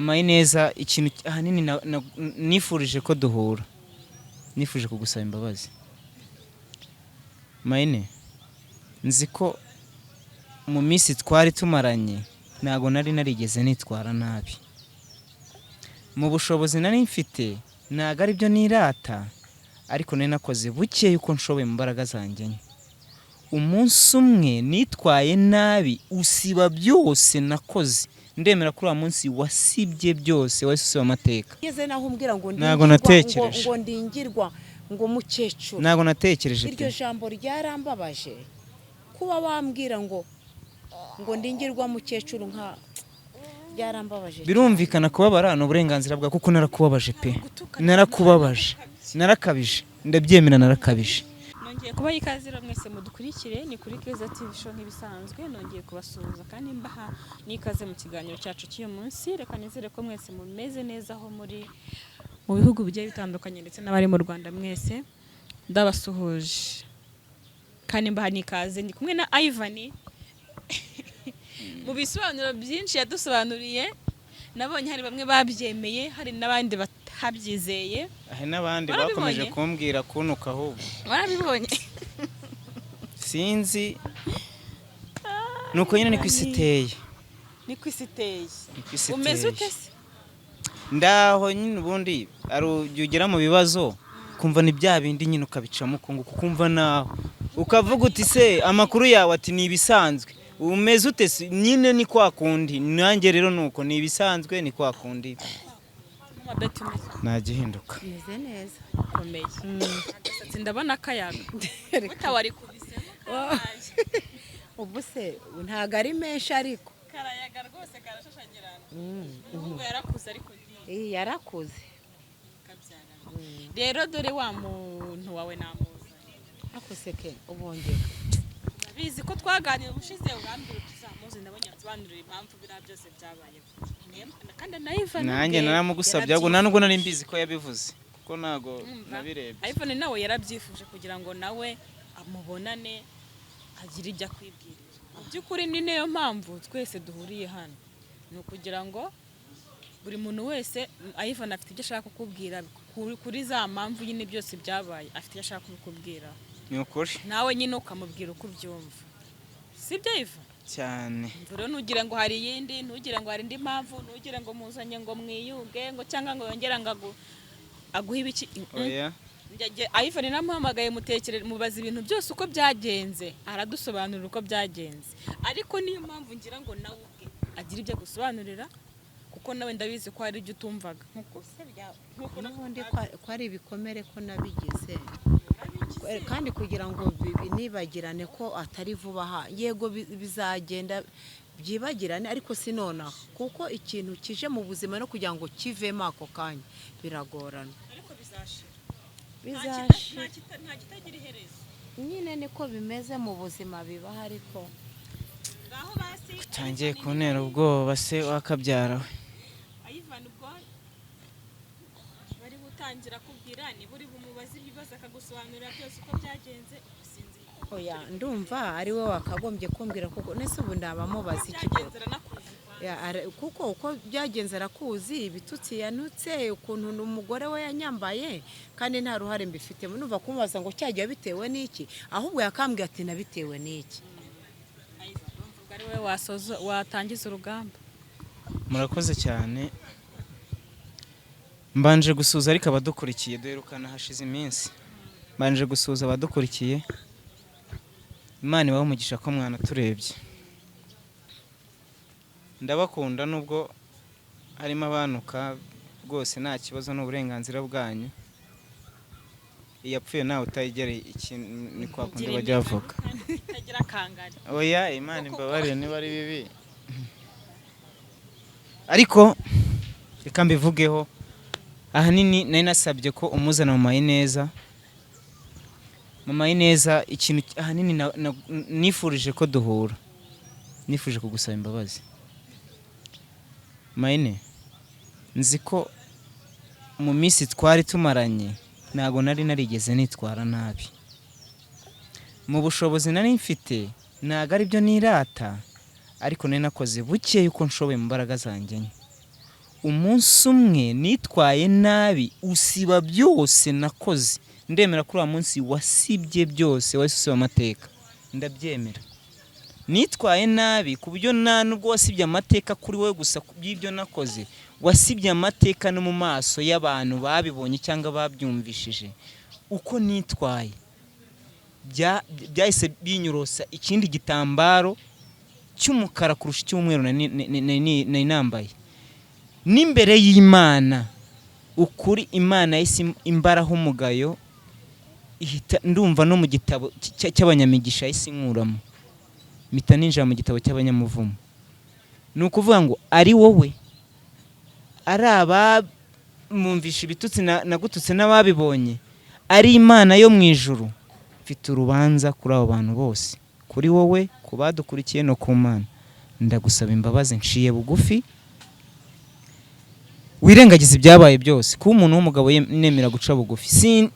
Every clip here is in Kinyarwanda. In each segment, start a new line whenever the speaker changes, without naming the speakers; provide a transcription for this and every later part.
Mama Ineza ikintu ahanini nifurije ko duhura, nifuje kugusaba imbabazi. Mayine, nzi ko mu minsi twari tumaranye ntago nari narigeze nitwara nabi. Mu bushobozi nari mfite ntago ari byo nirata, ariko nari nakoze buke yuko nshoboye mu mbaraga zanjye. Umunsi umwe nitwaye nabi usiba byose nakoze. Ndemera kuri wa munsi wasibye byose, wese usiba amateka.
Yeze naho umbwira ngo ndingirwa ngo mukecuru.
Ntago natekereje.
Iryo jambo ryarambabaje. Kuba wambwira ngo ndingirwa mukecuru nka byarambabaje.
Birumvikana kubabara n'uburenganzira bwa kuko narakubabaje pe. Narakubabaje. Narakabije. Ndabyemera narakabije.
Nongeye kuba ikazira mwese mudukurikire ni kuri Keza TV show nk'ibisanzwe. Nongeye kubasuhuza kandi mbaha nikaze mu kiganiro cyacu cy'uyu munsi. Reka nizere ko mwese mumeze neza aho muri mu bihugu bigiye bitandukanye ndetse n'abari mu Rwanda mwese ndabasuhuje kandi mbaha nikaze ndi kumwe na Ivan mu bisobanuro byinshi yadusobanuriye. Nabonye hari bamwe babyemeye, hari n'abandi batabyizeye,
hari n'abandi bakomeje kumbwira kunuka ahubwo.
Warabibonye?
Sinzi. Nuko nyine ni kwisiteye.
Ni kwisiteye. Umeze ute se?
Ndaho nyine ubundi arugera mu bibazo kumva ni bya bindi nyine ukabicamo kumva naho ukavuga uti se amakuru yawe ati ni ibisanzwe. Umeze ute nyine ni kwa kundi. Nanjye rero nuko ni ibisanzwe ni kwa kundi. Nagihinduka.
Meze neza.
Komeye. Agasatsi ndabona akayaga. Utawari kubise.
Ubu se ntago ari menshi ariko.
Karayaga rwose karashashagirana. Ubwo yarakuze ariko
ndi. Yarakuze.
Rero dore wa muntu wawe namuzanye.
Akuseke ubongera.
Bizi ko twaganira ubushize ugambira tuzamuze ndabonye tubandurira impamvu bira byose byabaye. Kandi nayiva
nanjye naramugusabye ahubwo nubwo nari mbizi ko yabivuze kuko nago nabirebye.
Ivan nawe yarabyifuje kugira ngo nawe amubonane agira ibyo akwibwirira. Byukuri ni nayo mpamvu twese duhuriye hano. Ni ukugira ngo buri muntu wese Ivan afite ibyo ashaka kukubwira kuri za mpamvu nyine byose byabaye, afite ibyo ashaka kukubwira.
Ni ukuri.
Nawe nyine ukamubwira uko ubyumva. Sibyo Ivan?
Cyane.
Rero ntugire ngo hari yindi, ntugire ngo hari indi mpamvu, ntugire ngo muzanye ngo mwiyuge ngo cyangwa ngo yongera ngo aguhe ibiki.
Oya.
Ivan namuhamagaye mubaza ibintu byose uko byagenze, aradusobanurira uko byagenze. Ariko niyo mpamvu ngira ngo nawe ubwe agira ibyo gusobanurira kuko nawe ndabizi ko hari ibyo utumvaga.
Nkuko n'ubundi ko ari ibikomere ko nabigize. Kandi kugira ngo binibagirane ko atari vuba aha. Yego bizagenda byibagirane ariko sinona kuko ikintu kije mu buzima no kugira ngo kivemo ako kanya biragorana.
Ariko bizashira.
Bizashira.
Nta kitagira iherezo.
Nyine niko bimeze mu buzima biba ariko
ngaho basi
utangiye kuntera ubwoba se wakabyara we.
Ivan ubwo bari gutangira kubwira ni buri bumubaza ibibazo akagusobanurira byose uko byagenze usinzi.
Oya ndumva ari we wakagombye kumbwira kuko nese ubu ndabamubaza iki kuko uko byagenze arakuzi ibitutsi yanutse ukuntu n'umugore we yanyambaye kandi nta ruhare mbifitemo. Numva kumubaza ngo cyagiye bitewe n'iki ahubwo yakambwiye ati nabitewe n'iki.
Ari we watangiza urugamba.
Murakoze cyane. Mbanje gusuza ariko abadukurikiye duherukana hashize iminsi. Mbanje gusuza abadukurikiye. Imana ibaho umugisha ko mwana turebye. Ndabakunda nubwo harimo abanuka rwose nta kibazo n'uburenganzira bwanyu. Iyapfuye nawe utayigereye ikintu ni kwa kundi bajya bavuga.
Tagira kangari.
Oya Imana imbabarire niba ari bibi. Ariko reka mbivugeho ahanini nari nasabye ko umuzana Mama Ineza. Mama Ineza ikintu ahanini nifurije ko duhura. Nifuje kugusaba imbabazi. Mayine, nzi ko mu minsi twari tumaranye ntago nari narigeze nitwara nabi. Mu bushobozi nari mfite ntago ari byo nirata, ariko nari nakoze buke yuko nshoboye mu mbaraga zanjye. umunsi umwe nitwaye nabi usiba byose nakoze, ndemera kuri uwo munsi wasibye byose, wahise usiba amateka, ndabyemera. Nitwaye nabi ku buryo nta nubwo wasibye amateka kuri wowe gusa by'ibyo nakoze, wasibye amateka no mu maso y'abantu babibonye cyangwa babyumvishije. Uko nitwaye byahise binyurosa ikindi gitambaro cy'umukara kurusha icy'umweru nari nambaye. N'imbere y'Imana ukuri, Imana yahise imbaraho umugayo, ihita ndumva no mu gitabo cy'abanyamigisha yahise inkuramo, mpita ninjira mu gitabo cy'abanyamuvumo. Ni ukuvuga ngo ari wowe, ari abamwumvisha ibitutsi nagututse n'ababibonye, ari Imana yo mu ijuru, mfite urubanza kuri abo bantu bose, kuri wowe, ku badukurikiye no ku Mana. Ndagusaba imbabazi, nciye bugufi, wirengagiza ibyabaye byose. Kuba umuntu w'umugabo nemera guca bugufi,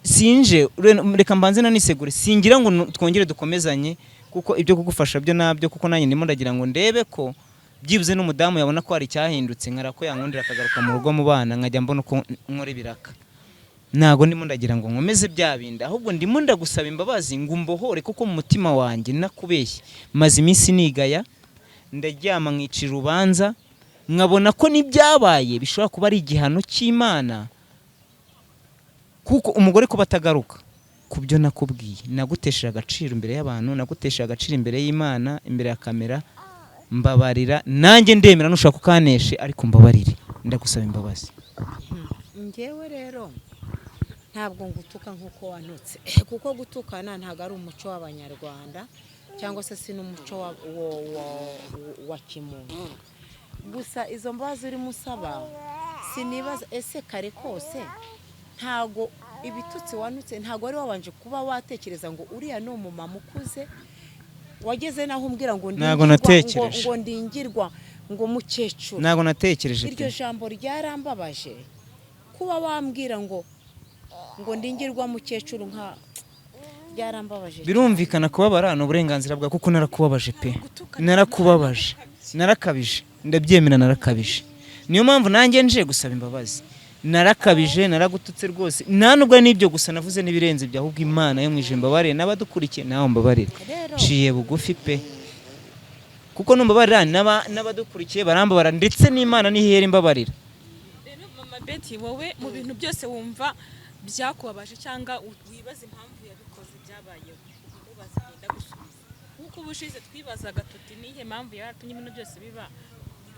sinje reka mbanze nanisegure, singira ngo twongere dukomezanye, kuko ibyo kugufasha byo nabyo, kuko nanjye ndimo ndagira ngo ndebe ko byibuze n'umudamu yabona ko hari cyahindutse, nkara ko yankundira akagaruka mu rugo mu bana, nkajya mbona uko nkora ibiraka. Ntago ndimo ndagira ngo nkomeze bya bindi, ahubwo ndimo ndagusaba imbabazi ngo umbohore, kuko mu mutima wanjye nakubeshye, maze iminsi nigaya, ndaryama nkicira urubanza, nkabona ko n'ibyabaye bishobora kuba ari igihano cy'Imana, kuko umugore kuba atagaruka ku byo nakubwiye, nagutesheje agaciro imbere y'abantu, nagutesheje agaciro imbere y'Imana, imbere ya kamera. Mbabarira, nanjye ndemera nushaka kukaneshe, ariko mbabarire, ndagusaba imbabazi.
Njyewe rero ntabwo ngutuka nk'uko wanutse, kuko gutukana ntabwo ari umuco w'Abanyarwanda, cyangwa se si n'umuco wa kimuntu. Gusa izo mbabazi urimo usaba, sinibaza ese kare kose ntago ibitutsi wanutse, ntago wari wabanje kuba watekereza ngo uriya ni umumama ukuze, wageze naho umbwira ngo ndingirwa ngo mukecuru.
Ntago natekereje.
Iryo jambo ryarambabaje, kuba wambwira ngo ndingirwa mukecuru, nka byarambabaje.
Birumvikana kubabara ni uburenganzira bwa, kuko narakubabaje pe, narakubabaje, narakabije, ndabyemera, narakabije. Niyo mpamvu nanjye nje gusaba imbabazi, narakabije, naragututse rwose. Nta nubwo n'ibyo gusa navuze n'ibirenze bya, ahubwo Imana yo mwijimba bare n'abadukurikiye naho mbabarira, ciye bugufi pe, kuko numbabarira n'abadukurikiye barambabara, ndetse n'Imana nihera imbabarira.
Rero Mama Betty, wowe mu bintu byose wumva byakubabaje cyangwa wibaza impamvu yabikoze byabayeho, ubaza genda gusubiza, nkuko ubushize twibazaga tuti nihe mpamvu yaratumye ibintu byose biba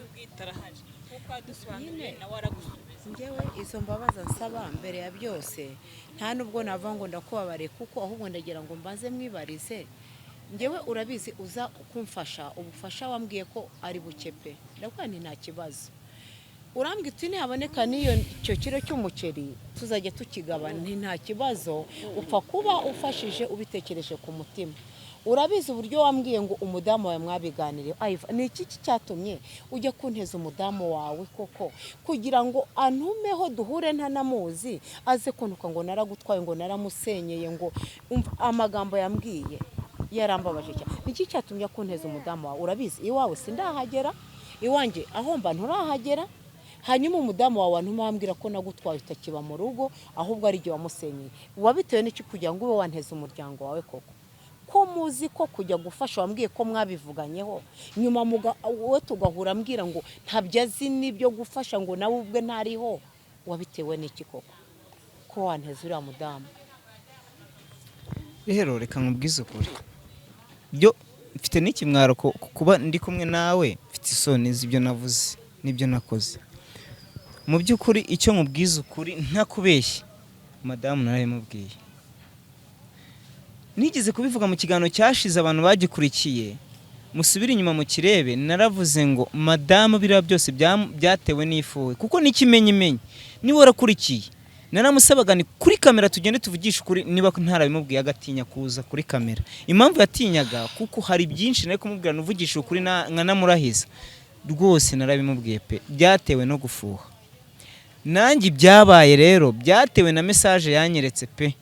ubwitarahaje, kuko adusobanuriye nawe aragusubiza.
Njyewe izo mbabazi nsaba mbere ya byose, nta nubwo navuga ngo ndakubabare, kuko ahubwo ndagira ngo mbaze mwibarize. Njyewe urabizi uza kumfasha, ubufasha wambwiye ko ari buke pe, ndavuga nti nta kibazo. Urambwira uti nihaboneka icyo kiro cy'umuceri tuzajya tukigabana, nta kibazo, upfa kuba ufashije ubitekereje ku mutima. Urabizi uburyo wambwiye ngo umudamu wawe mwabiganiriye, ni iki cyatumye ujya kunteza umudamu wawe koko, kugira ngo antumeho duhure ntanamuzi, aze kuntuka ngo naragutwaye, ngo naramusenyeye, ngo amagambo yambwiye yarambabaje cyane. Ni iki cyatumye kunteza umudamu wawe? Urabizi iwawe sindahagera, iwanjye aho mba nturahagera, hanyuma umudamu wawe antuma wambwira ko nagutwaye utakiba mu rugo, ahubwo ari igihe wamusenyeye. Wabitewe n'iki kugira ngo ube wanteza umuryango wawe koko? Ko muzi ko kujya gufasha wambwiye ko mwabivuganyeho, nyuma wowe tugahura ambwira ngo ntabyo azi n'ibyo gufasha, ngo nawe ubwe ntariho. Wabitewe n'iki koko ko wanteza uriya mudamu?
Rero reka nkubwize ukuri, byo mfite n'ikimwaro kuba ndi kumwe nawe, mfite isoni z'ibyo navuze n'ibyo nakoze. Mu by'ukuri icyo nkubwiza ukuri ntakubeshye, madamu narayimubwiye, nigeze kubivuga mu kiganiro cyashize, abantu bagikurikiye musubire inyuma mu kirebe. Naravuze ngo madamu biriya byose byatewe n'ifuwe, kuko n'ikimenyimenyi niba warakurikiye. Naramusabaga ni kuri kamera tugende tuvugisha ukuri, niba ntarabimubwiye agatinya kuza kuri kamera. Impamvu yatinyaga kuko hari byinshi nari kumubwira nuvugisha ukuri nkanamurahiza. Rwose narabimubwiye pe, byatewe no gufuha. Nanjye byabaye rero byatewe na message yanyeretse pe,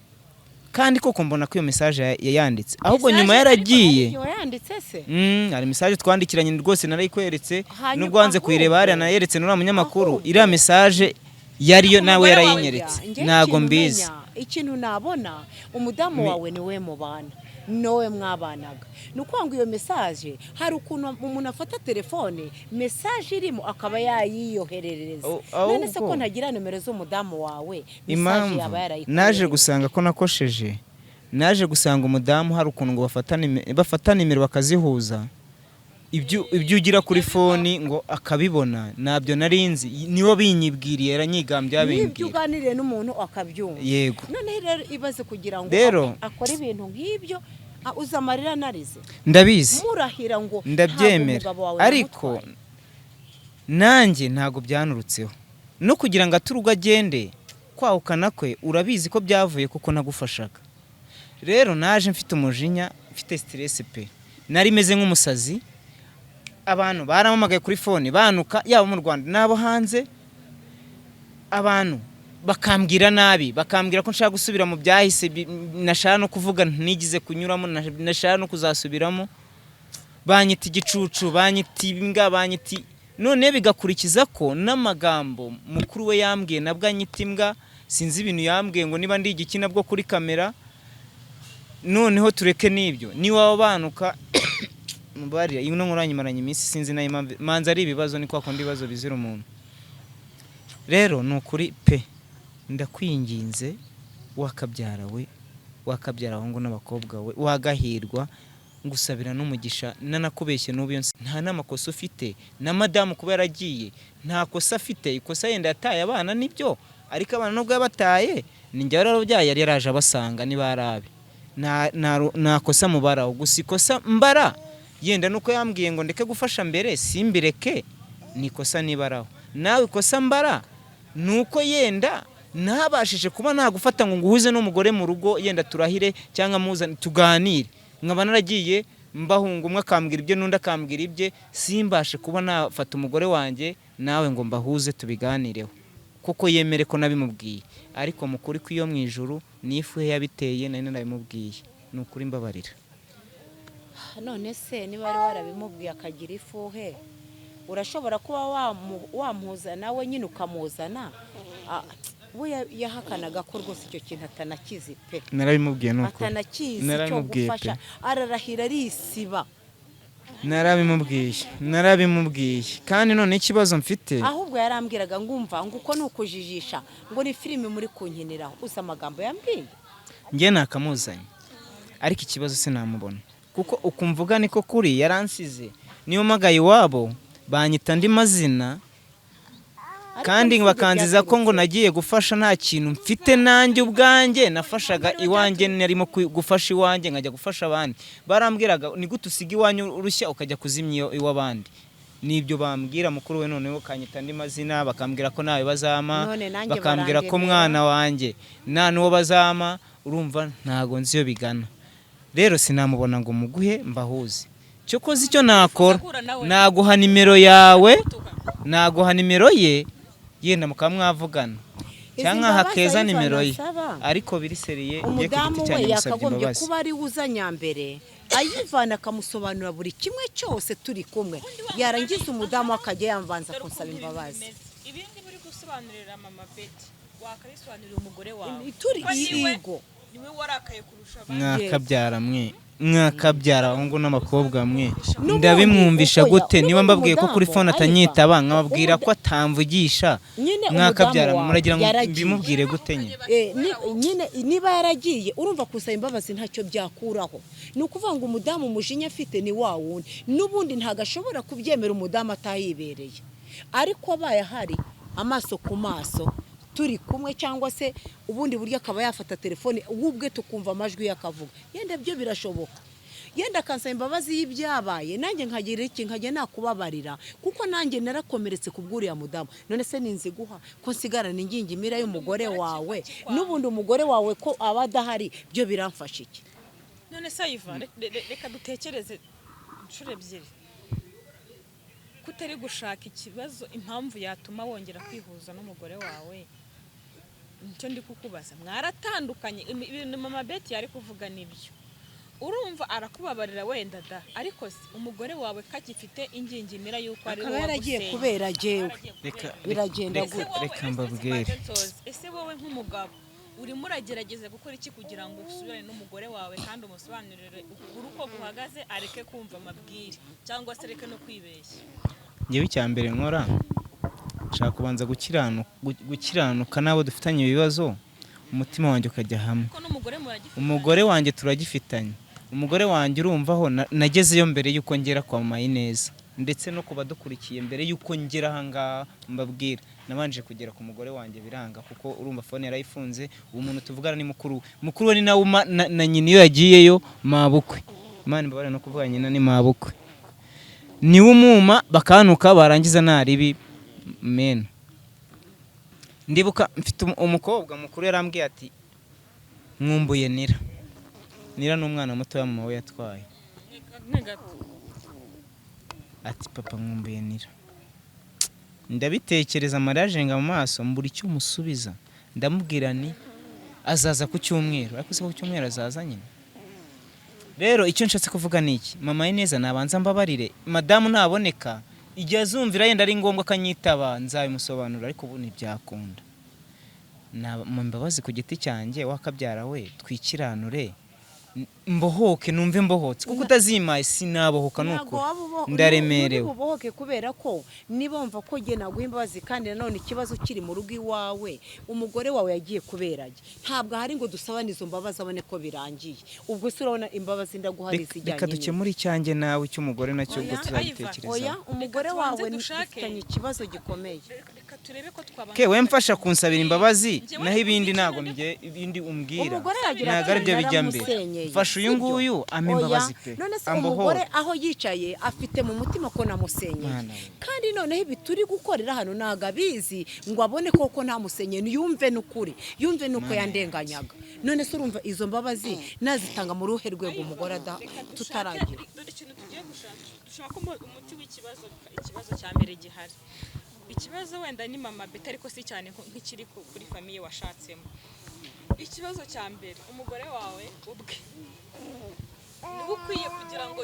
kandi koko mbona ko iyo message yayanditse ahubwo nyuma yaragiye
yanditse se
hari message twandikiranye rwose narayikweretse nubwo wanze kuyireba hariya nayeretse n'uriya munyamakuru iriya message yariyo nawe yarayinyeretse ntago mbizi.
Ikintu nabona umudamu wawe niwe mubana nowe mwabanaga nukwanga iyo message hari ukuntu umuntu afata telefone message irimo akaba yayiyoherereza none se ko ntagira nimero z'umudamu wawe message yaba yarayikoze.
Naje gusanga ko nakosheje, naje gusanga umudamu hari ukuntu ngo bafata nimero bakazihuza ibyo ugira kuri foni ngo akabibona nabyo narinzi niwo binyibwiriye yaranyigambye yabimbwira
ibyo uganiriye n'umuntu akabyumva.
Yego
none rero ibaze kugira ngo akore ibintu nk'ibyo uzamarira narize
ndabizi
murahira ngo
ndabyemera ariko nanjye ntago byanurutseho no kugira ngo aturuga agende kwahukana kwe urabizi ko byavuye kuko nagufashaga. Rero naje mfite umujinya mfite stress pe nari meze nk'umusazi. Abantu baramamagaye kuri fone banuka yaba mu Rwanda nabo hanze abantu bakambwira nabi bakambwira ko nshaka gusubira mu byahise nashaka no kuvuga ntigize kunyuramo nashaka no kuzasubiramo banyita igicucu banyita imbwa banyita none bigakurikiza ko n'amagambo mukuru we yambwiye nabwo anyita imbwa sinzi ibintu yambwiye ngo niba ndi igikina bwo kuri kamera noneho tureke nibyo ni waba banuka mubarira ino nkuranyimaranye iminsi sinzi nayo manza ari ibibazo ni kwa kundi bibazo bizira umuntu. Rero nukuri pe ndakwinginze wakabyara we wakabyara ahongo n'abakobwa we wagahirwa ngusabira n'umugisha nanakubeshye n'ubu nta namakosa ufite na madamu kuba yaragiye nta kosa afite ikosa yenda yataye abana nibyo ariko abana nubwo yabataye ninjye rero byaye yari yaraje abasanga niba arabe nta kosa mubaraho gusa ikosa mbara yenda nuko yambwiye ngo ndeke gufasha mbere simbireke nikosa nibaraho nawe ikosa mbara nuko yenda ntabashije kuba nagufata ngo nguhuze n'umugore mu rugo yenda turahire cyangwa muzane tuganire nkaba naragiye mbahunga umwe akambwira ibyo n'undi akambwira ibye simbashe kuba nafata umugore wanjye nawe ngo mbahuze tubiganireho kuko yemere ko nabimubwiye ariko mukuri ko iyo mu ijuru nifuhe yabiteye nari nabimubwiye nukuri mbabarira.
None se niba ari warabimubwiye akagira ifuhe urashobora kuba wamuhuza nawe nyine ukamuzana we yahakanaga ko rwose icyo kintu atanakizi pe
narabimubwiye nuko
atanakizi cyo gufasha ararahira arisiba
narabimubwiye kandi none ikibazo mfite
ahubwo yarambwiraga ngumva ngo uko nukujijisha ngo ni filime muri kunkiniraho usa amagambo yambwiye
ngiye nakamuzanye ariko ikibazo sinamubona kuko ukumvuga niko kuri yaransize niyo magaye iwabo banyita andi mazina kandi bakanziza ko ngo nagiye gufasha nta kintu mfite nanjye ubwanjye nafashaga iwanjye narimo gufasha iwanjye nkajya gufasha abandi barambwiraga ni gute usiga iwanyu urushya ukajya kuzimya iw'abandi nibyo bambwira mukuru we noneho kanyita andi mazina bakambwira ko nawe bazama bakambwira ko mwana wanjye nta n'uwo bazama urumva ntago nzi iyo bigana. Rero sinamubona ngo muguhe mbahuze cyo koze icyo nakora naguha nimero yawe naguha nimero ye yenda mukamwavugana cyangwa hakeza nimero ye ariko biriseriye ngiye kugiti cyane musabye imbabazi
kuba ari uzanyambere ayivana akamusobanura buri kimwe cyose turi kumwe yarangiza umudamu akajya yamvanza kunsaba imbabazi.
Ibindi muri gusobanurira mama Betty wakarisobanurira umugore wawe
turi yigo
niwe warakaye kurusha
abandi mwakabyara ahongo n'abakobwa mwe ndabimwumvisha gute niba mbabwiye ko kuri phone atanyitaba nkababwira ko atamvugisha mwakabyara muragira ngo bimubwire gute
nyine niba yaragiye urumva kusaba imbabazi ntacyo byakuraho ni ukuvuga ngo umudamu umujinya afite ni wa wundi n'ubundi ntagashobora kubyemera umudamu atayibereye ariko abaye hari amaso ku maso turi kumwe cyangwa se ubundi buryo akaba yafata telefone ubwe tukumva amajwi yakavuga yenda byo birashoboka yenda akansaba imbabazi y'ibyabaye nanjye nkagira iki nkajya nakubabarira kuko nanjye narakomeretse kubwuriya mudamu none se ninzi guha ko nsigarana ingingimira y'umugore wawe n'ubundi umugore wawe ko aba adahari byo biramfasha iki.
None se Iva reka dutekereze inshuro ebyiri kutari gushaka ikibazo impamvu yatuma wongera kwihuza n'umugore wawe nicyo ndi kukubaza mwaratandukanye ibintu mama Betty yari kuvuga nibyo urumva arakubabarira wenda da ariko umugore wawe kagifite ingingimira yuko ari wowe
yaragiye kubera jewe biragenda gute
reka mbabwire
ese wowe nk'umugabo urimo uragerageza gukora iki kugira ngo usubirane n'umugore wawe kandi umusobanurire ukuri uko guhagaze areke kumva amabwire cyangwa se areke no kwibeshya
ngewe icya mbere nkora nshaka kubanza gukiranuka n'abo dufitanye ibibazo umutima wanjye ukajya hamwe umugore wanjye turagifitanye umugore wanjye urumvaho nagezeyo mbere y'uko ngera kwa mama Ineza ndetse no kuba dukurikiye mbere y'uko ngera ahangaha mbabwira nabanje kugera ku mugore wanjye biranga kuko urumva phone yarayifunze uwo muntu tuvugana ni mukuru we ni nawe na nyina iyo yagiyeyo mabukwe Imana mbabare no kuvuga nyina ni mabukwe niwe umuma bakanuka barangiza naribi mena ndibuka mfite umukobwa mukuru yarambwiye ati mwumbuye Nira n'umwana muto ya mama we yatwaye ati papa mwumbuye Nira ndabitekereza amarajenga mu maso mbura icyo musubiza ndamubwira ni azaza ku cyumweru ariko se ku cyumweru azaza nyine rero icyo nshatse kuvuga ni iki mama Ineza nabanza mbabarire madamu ntaboneka igihe azumvira yenda ari ngombwa kanyitaba nzabimusobanura ariko ubu ntibyakunda mu mbabazi ku giti cyanjye wakabyara we twikiranure mbohoke numve mbohotse kuko utazimaye sinabohoka nuko ndaremerewe
ubohoke kubera ko niba wumva ko je naguha imbabazi kandi nanone ikibazo kiri mu rugo iwawe umugore wawe yagiye kuberage ntabwo hari ngo dusabane izo mbabazi abone ko birangiye ubwo se urabona imbabazi ndaguhari zijyanye
reka dukemure icyanjye nawe cy'umugore nacyo ubwo tuzabitekereza
oya umugore wawe nifitanye ikibazo gikomeye
reka turebe ko twabana
ke we mfasha kunsabira imbabazi naho ibindi nago ibindi umbwira nago ari byo bijya mbere fasha uyu nguyu ame imbabazi pe
none se umugore aho yicaye afite mu mutima ko namusenyeye kandi noneho ibi turi gukorera hano naga bizi ngo abone koko ntamusenyeye yumve n'ukuri yumve nuko yandenganyaga none se urumva izo mbabazi nazitanga mu ruhe rwego umugore tutaragira
ikintu tugiye dushaka umuti w'ikibazo cya mbere gihari ikibazo wenda ni mama Betty ariko si cyane nk'ikiri kuri famiye washatsemo ikibazo cya mbere umugore wawe ubwe niba ukwiye kugira ngo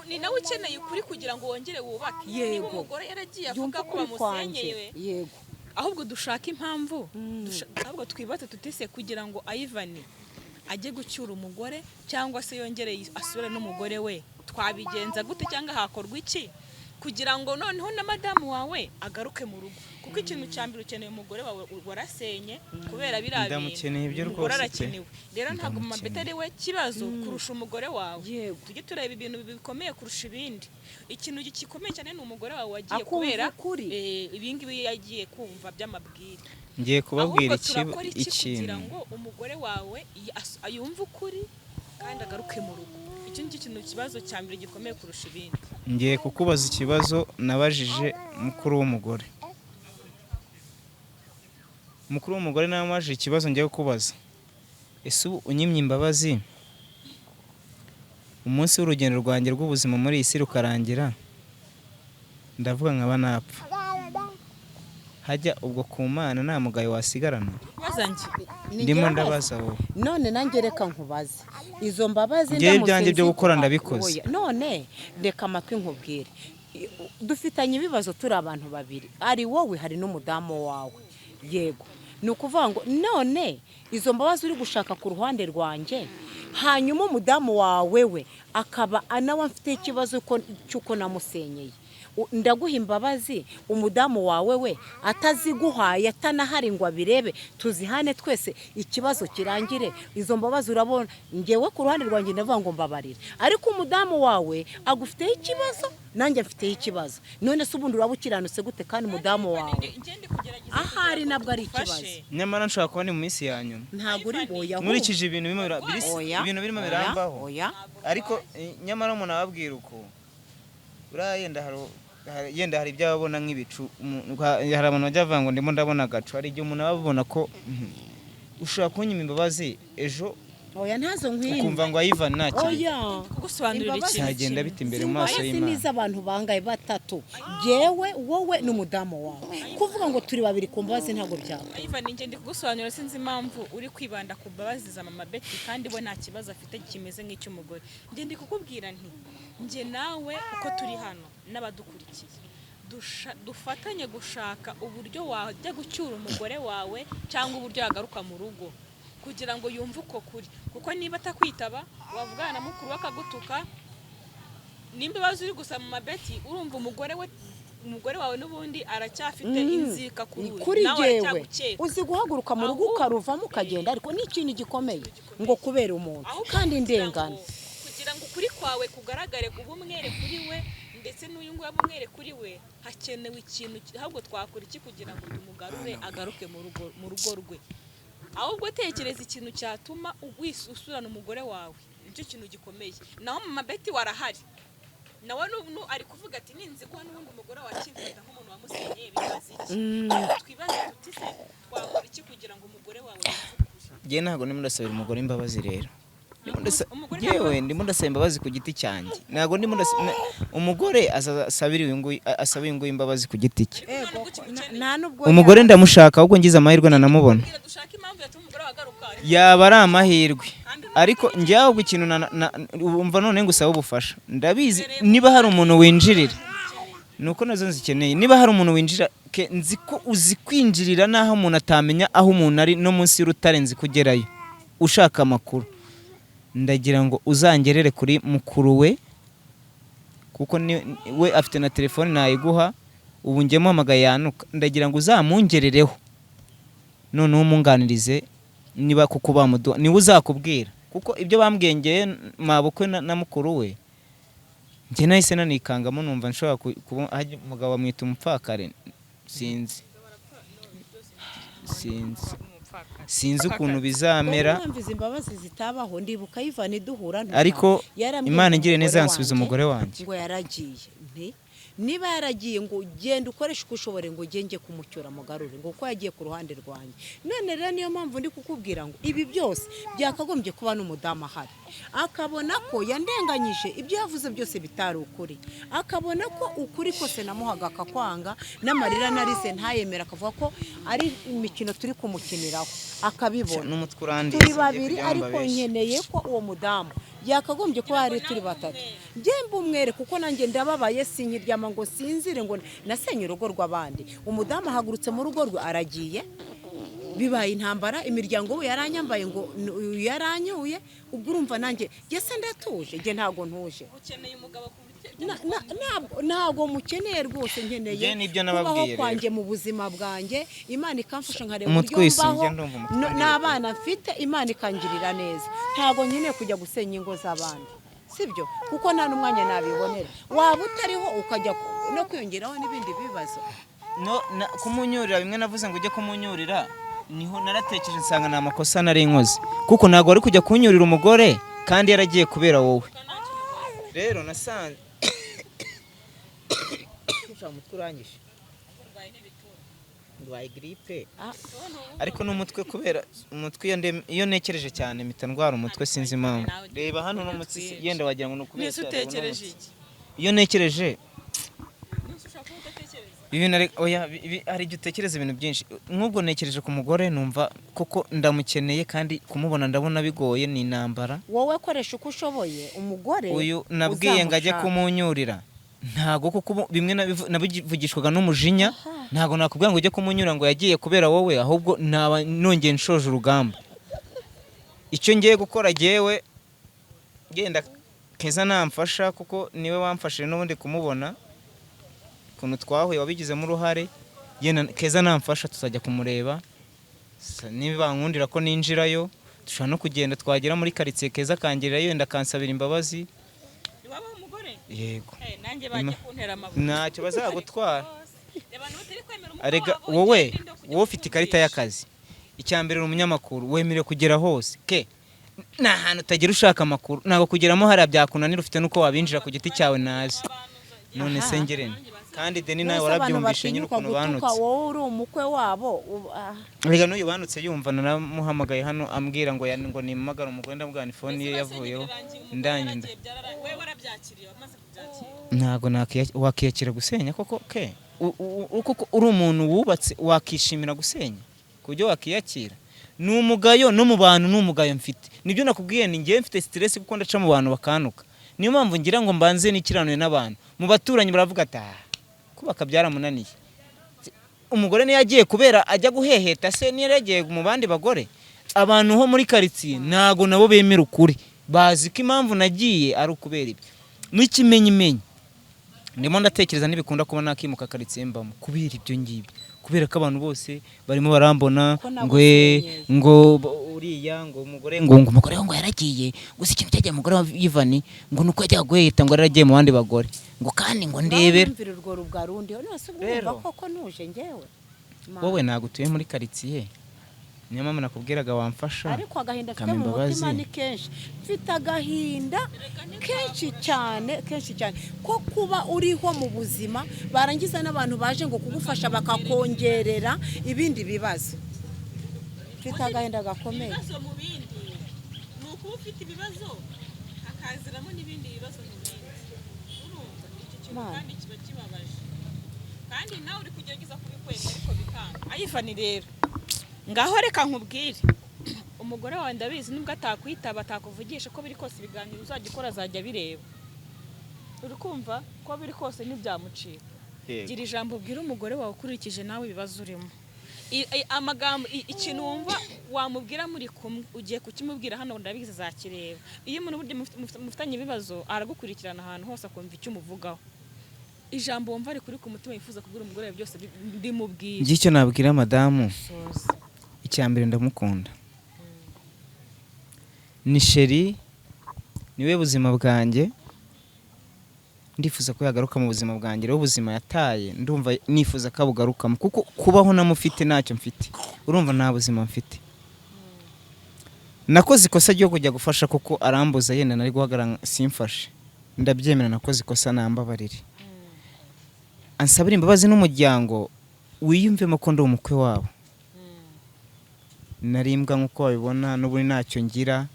ni nawe ukeneye ukuri kugira ngo wongere wubake niba umugore yaragiye avuga ko bamusenyeye
yego
ahubwo dushaka impamvu ahubwo twibaze tutise kugira ngo Ivan ajye gucyura umugore cyangwa se yongere asubire n'umugore we twabigenza gute cyangwa hakorwa iki kugira ngo noneho na madamu wawe agaruke mu rugo kuko ikintu cya mbere ukeneye umugore wawe warasenye kubera birabintu
ndamukeneye ibyo rwose
rero ntabwo mama Betty ari we kibazo kurusha umugore wawe tujye tureba ibintu bikomeye kurusha ibindi ikintu gikomeye cyane ni umugore wawe wagiye kubera ibingibi yagiye kumva by'amabwire
ngiye kubabwira
ikintu kugira ngo umugore wawe yumve ukuri kandi agaruke mu rugo icyo kintu kibazo cya mbere gikomeye kurusha ibindi
ngiye kukubaza ikibazo nabajije mukuru w'umugore namubajije ikibazo ngiye kukubaza ese unyimye imbabazi umunsi w'urugendo rwanjye rw'ubuzima muri iyi si rukarangira ndavuga nkaba napfa hajya ubwo ku Mana nta mugayo wasigarana ndimo ndabaza wowe
none nanjye reka nkubaze izo mbabazi
ngiye ibyanjye byo gukora ndabikoze
none reka amatwi nkubwire dufitanye ibibazo turi abantu babiri ari wowe hari n'umudamu wawe yego ni ukuvuga ngo none izo mbabazi uri gushaka ku ruhande rwanjye hanyuma umudamu wawe we akaba nawe afite ikibazo cy'uko namusenyeye ndaguha imbabazi umudamu wawe we ataziguhaye atanahari ngo abirebe tuzihane twese ikibazo kirangire izo mbabazi urabona ngewe ku ruhande rwanjye ndavuga ngo mbabarire ariko umudamu wawe agufiteho ikibazo nanjye mfiteho ikibazo none se ubundi uraba ukiranutse gute kandi umudamu wawe ahari nabwo ari ikibazo
nyamara nshobora kuba ni mu minsi ya nyuma
ntabwo uri boya
nkurikije ibintu birimo birambaho ariko nyamara umuntu ababwira uko yenda hari ibyo ababona nk'ibicu hari abantu bajya bavuga ngo ndimo ndabona agacu hari igihe umuntu ababona ko ushobora kunyima imbabazi ejo
oya ntazo nkwimye
ukumva ngo Ivan ntakiri
oya
kugusobanurira
Imbabazi
ikintu
cyagenda
kimwe.
bita imbere mu maso
Imbabazi
y'Imana.
n'iz'abantu bangaye batatu jewe wowe n'umudamu wawe kuvuga ngo turi babiri ku mbabazi ntabwo byaba
Ivan ninjye ndi kugusobanurira sinzi impamvu uri kwibanda ku mbabazi za mama Betty kandi we nta kibazo afite kimeze nk'icy'umugore njye ndi kukubwira nti njye nawe uko turi hano n'abadukurikiye dufatanye gushaka uburyo wajya gucyura umugore wawe cyangwa uburyo yagaruka mu rugo kugira ngo yumve uko kuri kuko niba atakwitaba wavugana na mukuru we akagutuka nimba bazi uri gusaba mama Betty urumva umugore wawe n'ubundi aracyafite inzika
kuri jewe uzi guhaguruka mu rugo ukaruvamo ukagenda ariko ni ikintu gikomeye ngo kubera umuntu kandi ndengana
kugira ngo ukuri kwawe kugaragare ubumwere kuri we ndetse n'uyu nguyu amumwere kuri we hakenewe ikintu ahubwo twakora iki kugira ngo tumugarure agaruke mu rugo rwe ahubwo tekereza ikintu cyatuma usurana umugore wawe nicyo kintu gikomeye naho mama Betty warahari nawe ari kuvuga ati ninzi ko n'ubundi umugore wakimfata nk'umuntu wamusenye bibaza iki twibaze tuti se twakora iki kugira ngo umugore wawe
njye ntabwo ndimo ndasabira umugore imbabazi rero yewe ndimo ndasaba imbabazi ku giti cyanjye ntabwo ndimo umugore asabira uyu nguyu imbabazi ku giti cye umugore ndamushaka ahubwo ngize amahirwe nanamubona yaba ari amahirwe ariko njye ahubwo ikintu wumva none ngusaba ubufasha ndabizi niba hari umuntu winjirira nuko nazo nzikeneye niba hari umuntu winjira nzi ko uzi kwinjirira naho umuntu atamenya aho umuntu ari no munsi y'urutare nzi kugerayo ushaka amakuru ndagira ngo uzangerere kuri mukuru we kuko we afite na telefone nayiguha ubu njye muhamagaye yanuka ndagira ngo uzamungerereho noneho umunganirize niba kuko bamuduha niwe uzakubwira kuko ibyo bambwengeye mabukwe na mukuru we njye nahise nanikangamo numva nshobora kuba umugabo bamwita umupfakare sinzi ukuntu bizamera ariko Imana ingire neza yansubiza umugore wanjye
ngo yaragiye niba yaragiye ngo genda ukoreshe uko ushobore ngo ugenge kumucyura mugarure ngo uko yagiye ku ruhande rwanjye none rero niyo mpamvu ndi kukubwira ngo ibi byose byakagombye kuba n'umudamu ahari akabona ko yandenganyije ibyo yavuze byose bitari ukuri akabona ko ukuri kose namuhaga akakwanga n'amarira narize ntayemera akavuga ko ari imikino turi kumukiniraho akabibona turi babiri ariko nkeneye ko uwo mudamu yakagombye kuba hari turi batatu njyemba umwere kuko nanjye ndababaye sinkiryama ngo sinzire ngo nasenye urugo rw'abandi umudamu ahagurutse mu rugo rwe aragiye bibaye intambara imiryango we yaranyambaye ngo yaranyuye ubwo urumva nanjye yese ndatuje njye ntago ntuje
ukeneye umugabo
ntago mukeneye rwose nkeneye kubaho kwanjye mu buzima bwanjye Imana ikamfasha nkareba uburyo mbaho n'abana mfite Imana ikangirira neza ntago nkeneye kujya gusenya ingo z'abandi sibyo kuko nta n'umwanya nabibonera waba utariho ukajya no kwiyongeraho n'ibindi bibazo
kumunyurira bimwe navuze ngo ujye kumunyurira niho naratekereje nsanga ni amakosa nari nkoze kuko ntabwo wari kujya kunyurira umugore kandi yaragiye kubera wowe rero nasanze umutwe urangije ndwaye gripe ariko n'umutwe kubera umutwe iyo nekereje cyane mpita ndwara umutwe sinzi impamvu reba hano n'umutsi yenda wagira ngo nukubera iyo nekereje hari igihe utekereza ibintu byinshi nk'ubwo nekereje ku mugore numva koko ndamukeneye kandi kumubona ndabona bigoye ni intambara
wowe koresha uko ushoboye umugore
uyu nabwiye ngo ajye kumunyurira ntago kuko bimwe nabivugishwaga n'umujinya ntago nakubwira ngo ujye kumunyura ngo yagiye kubera wowe ahubwo nongeye nshoje urugamba icyo ngiye gukora jewe genda Keza namfasha kuko niwe wamfashije n'ubundi kumubona ukuntu twahuye wabigizemo uruhare Keza namfasha tuzajya kumureba niba bankundira ko ninjirayo dushobora no kugenda twagera muri quartier Keza kangirirayo yenda kansabira imbabazi yego
nanjye bajya kuntera amabuye
ntacyo bazagutwara arega wowe ufite ikarita y'akazi icyambere umunyamakuru wemerewe kugera hose nta hantu utagira ushaka amakuru ntabwo kugeramo hariya byakunanira ufite nuko wabinjira ku giti cyawe nazi none
Aha.
sengerene kandi deni nawe
Bose abantu
warabyumvishe nyine
batinyuka
ukuntu
gutuka
banutse
wowe uri umukwe wabo
rega n'uyu banutse yumva naramuhamagaye hano ambwira ngo ngo nimamagara umugore ndamubwira ifone ye yavuyeho ndanginda
wewe warabyakiriye wamaze kubyakira
ntago wakiyakira gusenya koko ke kuko uri umuntu wubatse wakishimira gusenya kubyo wakiyakira ni umugayo no mu bantu ni umugayo mfite nibyo nakubwiye ni ngiye mfite stress kuko ndaca mu bantu bakanuka niyo mpamvu ngira ngo mbanze n'ikiranuye n'abantu mu baturanyi baravuga ati kubaka byaramunaniye umugore niyo yagiye kubera ajya guheheta se niyo yagiye mu bandi bagore abantu ho muri karitsiye ntago nabo bemera ukuri bazi ko impamvu nagiye ari ukubera ibyo n'ikimenyimenyi ndimo ndatekereza ntibikunda kuba nakimuka karitsiye mbamo kubera ibyo ngibyo kubera ko abantu bose barimo barambona ngo uriya ngo umugore ngo umugore ngo yaragiye gusa ikintu cyagiye umugore wa Yvani ngo nuko yajya guheta ngo yaragiye mu bandi bagore ngo kandi ngo ndebera wowe ntago utuye muri karitsiye niyo mpamvu nakubwiraga wamfasha
ariko agahinda afite mu mutima ni kenshi mfite agahinda kenshi cyane ko kuba uriho mu buzima barangiza n'abantu baje ngo kugufasha bakakongerera ibindi bibazo mfite agahinda gakomeye
ibibazo mu bindi ni ukuba ufite ibibazo hakaziramo n'ibindi bibazo mu bindi urumva icyo kintu kandi kiba kibabaje kandi nawe uri kugerageza kubikwega ariko bikanga Yvani rero ngaho reka nkubwire umugore wawe ndabizi nubwo atakwitaba atakuvugisha ko biri kose ibiganiro uzajya ukora azajya bireba uri kumva ko biri kose ntibyamucika gira ijambo ubwira umugore wawe ukurikije nawe ibibazo urimo amagambo ikintu wumva wamubwira muri kumwe ugiye kukimubwira hano ndabizi azakireba iyo umuntu burya mufitanye ibibazo aragukurikirana ahantu hose akumva icyo umuvugaho ijambo wumva ari kuri ku mutima yifuza kubwira umugore wawe byose ndimubwira
ngicyo nabwira madamu icyambere ndamukunda ni sheri niwe buzima bwanjye ndifuza ko yagaruka mu buzima bwanjye rero ubuzima yataye ndumva nifuza ko abugarukamo kuko kubaho namufite ntacyo mfite urumva nta buzima mfite nakoze ikosa ryo kujya gufasha kuko arambuza yenda nari guhagarara simfashe ndabyemera nakoze ikosa nambabarire ansabira imbabazi n'umuryango wiyumvemo ko ndi umukwe wabo narimbwa nk'uko babibona n'ubu ntacyo ngira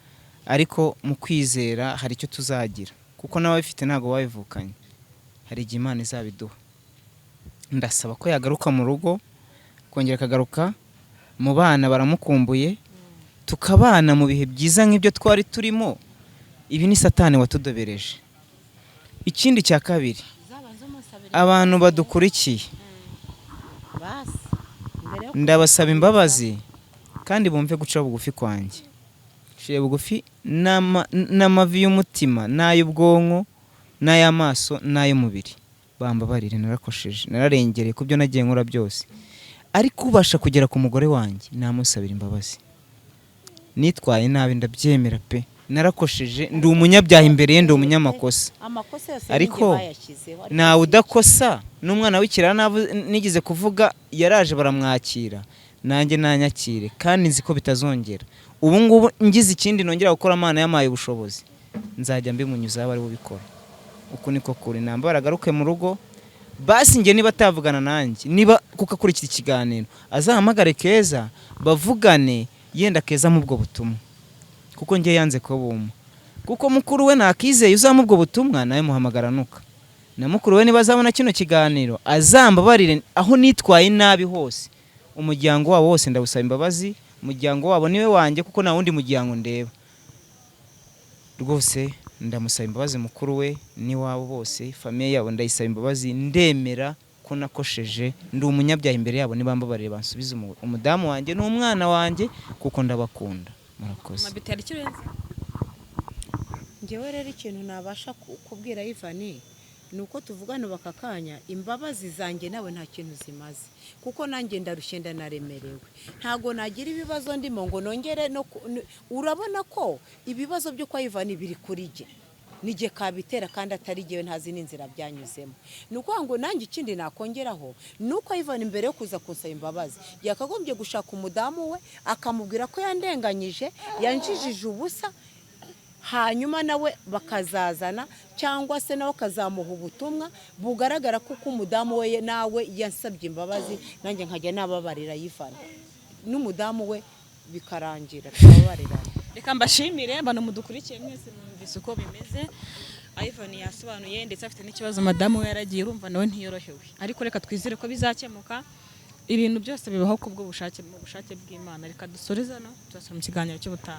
ariko mu kwizera hari icyo tuzagira kuko n'ababifite ntabwo babivukanye hari igihe Imana izabiduha ndasaba ko yagaruka mu rugo kongera akagaruka mu bana baramukumbuye tukabana mu bihe byiza nk'ibyo twari turimo ibi ni satani watudobereje ikindi cya kabiri abantu badukurikiye ndabasaba imbabazi kandi bumve guca bugufi kwanjye ciye bugufi n'amavi y'umutima n'ay'ubwonko n'ay'amaso n'ay'umubiri bambabarire narakosheje nararengereye ku byo nagiye nkora byose ariko ubasha kugera ku mugore wanjye namusabira imbabazi nitwaye nabi ndabyemera pe narakosheje ndi umunyabyaha imbere ye ndi umunyamakosa ariko nawe udakosa n'umwana w'ikirara nigize kuvuga yaraje baramwakira nanjye nanyakire kandi nzi ko bitazongera ubu ngubu ngize ikindi nongera gukora Imana yamaye ubushobozi nzajya mbimunyuza bari bubikora uko niko kuri namba baragaruke mu rugo basi nge niba atavugana nanjye niba kuko akurikira ikiganiro azahamagare Keza bavugane yenda Keza mu bwo butumwa kuko nge yanze ko buma kuko mukuru we nakizeye uzamu ubwo butumwa nawe muhamagaranuka na mukuru we niba azabona kino kiganiro azambabarire aho nitwaye nabi hose umuryango wabo wose ndabusaba imbabazi umuryango wabo niwe wanjye kuko nta wundi muryango ndeba rwose ndamusaba imbabazi mukuru we n'iwabo bose famiye yabo ndayisaba imbabazi ndemera ko nakosheje ndi umunyabyaha imbere yabo nibambabarire bansubize umudamu wanjye n'umwana wanjye kuko ndabakunda murakoze
ngewe rero ikintu nabasha kubwira Yvani nuko tuvugana bakakanya imbabazi zanjye nawe nta kintu zimaze kuko nanjye ndarushye ndanaremerewe ntago nagira ibibazo ndimo ngo nongere no urabona ko ibibazo byo kwa Yvani biri kuri jye nije kabitera kandi atari jyewe ntazi n'inzira byanyuzemo nuko ngo nanjye ikindi nakongeraho nuko Yvani mbere yo kuza kunsaba imbabazi yakagombye gushaka umudamu we akamubwira ko yandenganyije yanjijije ubusa hanyuma nawe bakazazana cyangwa se nawe akazamuha ubutumwa bugaragara ko umudamu we nawe yansabye imbabazi nanjye nkajya nababarira Yvonne n'umudamu we bikarangira tubabarirana.
Reka mbashimire abantu mudukurikiye mwese mwumvise uko bimeze. Yvonne yasobanuye ndetse afite n'ikibazo madamu we yaragiye, urumva nawe ntiyorohewe, ariko reka twizere ko bizakemuka. Ibintu byose bibaho kubwo bushake, mu bushake bw'Imana. Reka dusoreze hano, tuzasubira mu kiganiro cy'ubutaha.